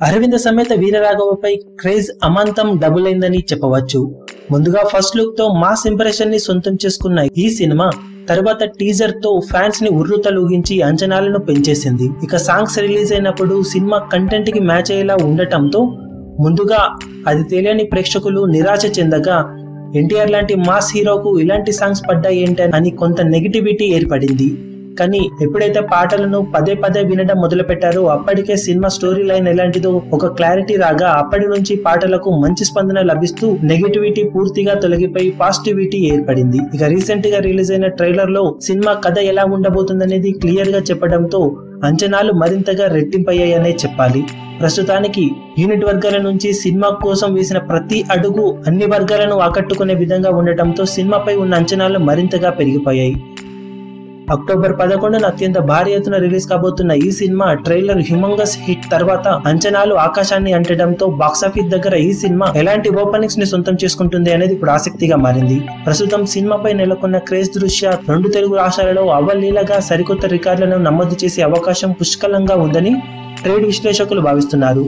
Aravinda Sametha వీరరాఘవపై craze అమాంతం double అయిందని చెప్పవచ్చు. ముందుగా ఫస్ట్ లుక్ తో మాస్ ఇంప్రెషన్ ని సొంతం చేసుకున్న ఈ సినిమా తర్వాత టీజర్ తో ఫ్యాన్స్ ని ఉర్రూతలూగించి అంచనాలను పెంచేసింది. ఇక సాంగ్స్ రిలీజ్ అయినప్పుడు సినిమా కంటెంట్ కి మ్యాచ్ అయ్యేలా ఉండటంతో ముందుగా అది తెలియని ప్రేక్షకులు నిరాశ చెందగా ఎన్టీఆర్ లాంటి మాస్ హీరోకు ఇలాంటి సాంగ్స్ పడ్డాయి ఏంటని కొంత నెగిటివిటీ ఏర్పడింది. కానీ ఎప్పుడైతే పాటలను పదే పదే వినడం మొదలు పెట్టారో అప్పటికే సినిమా స్టోరీ లైన్ ఎలాంటిదో ఒక క్లారిటీ రాగా అప్పటి నుంచి పాటలకు మంచి స్పందన లభిస్తూ నెగిటివిటీ పూర్తిగా తొలగిపోయి పాజిటివిటీ ఏర్పడింది. ఇక రీసెంట్ గా రిలీజ్ అయిన ట్రైలర్ లో సినిమా కథ ఎలా ఉండబోతుందనేది క్లియర్ గా చెప్పడంతో అంచనాలు మరింతగా రెట్టింపయ్యాయనే చెప్పాలి. ప్రస్తుతానికి యూనిట్ వర్గాల నుంచి సినిమా కోసం వేసిన ప్రతి అడుగు అన్ని వర్గాలను ఆకట్టుకునే విధంగా ఉండటంతో సినిమాపై ఉన్న అంచనాలు మరింతగా పెరిగిపోయాయి. అక్టోబర్ 11న అత్యంత భారీ ఎత్తున రిలీజ్ కాబోతున్న ఈ సినిమా ట్రైలర్ హ్యూమంగస్ హిట్ తర్వాత అంచనాలు ఆకాశాన్ని అంటడంతో బాక్సాఫీస్ దగ్గర ఈ సినిమా ఎలాంటి ఓపెనింగ్స్ ని సొంతం చేసుకుంటుంది అనేది ఇప్పుడు ఆసక్తిగా మారింది. ప్రస్తుతం సినిమాపై నెలకొన్న క్రేజ్ దృష్ట్యా 2 తెలుగు రాష్ట్రాలలో అవలీలగా సరికొత్త రికార్డులను నమోదు చేసే అవకాశం పుష్కలంగా ఉందని ట్రేడ్ విశ్లేషకులు భావిస్తున్నారు.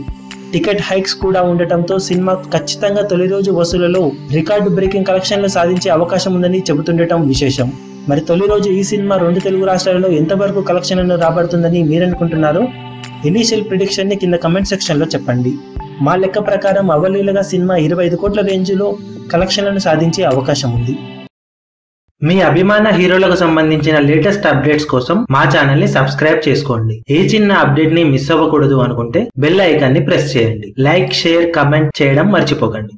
టికెట్ హైక్స్ కూడా ఉండటంతో సినిమా ఖచ్చితంగా తొలి రోజు వసూళ్లలో రికార్డు బ్రేకింగ్ కలెక్షన్లు సాధించే అవకాశం ఉందని చెబుతుండటం విశేషం. మరి తొలి రోజు ఈ సినిమా 2 తెలుగు రాష్ట్రాలలో ఎంతవరకు కలెక్షన్లను రాబడుతుందని మీరనుకుంటున్నారు? ఇనీషియల్ ప్రిడిక్షన్ ని కింద కమెంట్ సెక్షన్ లో చెప్పండి. మా లెక్క ప్రకారం అవలీలగా సినిమా 25 కోట్ల రేంజ్ లో కలెక్షన్లను సాధించే అవకాశం ఉంది. మీ అభిమాన హీరోలకు సంబంధించిన లేటెస్ట్ అప్డేట్స్ కోసం మా ఛానల్ ని సబ్స్క్రైబ్ చేసుకోండి. ఏ చిన్న అప్డేట్ ని మిస్ అవ్వకూడదు అనుకుంటే బెల్ ఐకాన్ ని ప్రెస్ చేయండి. లైక్, షేర్, కమెంట్ చేయడం మర్చిపోకండి.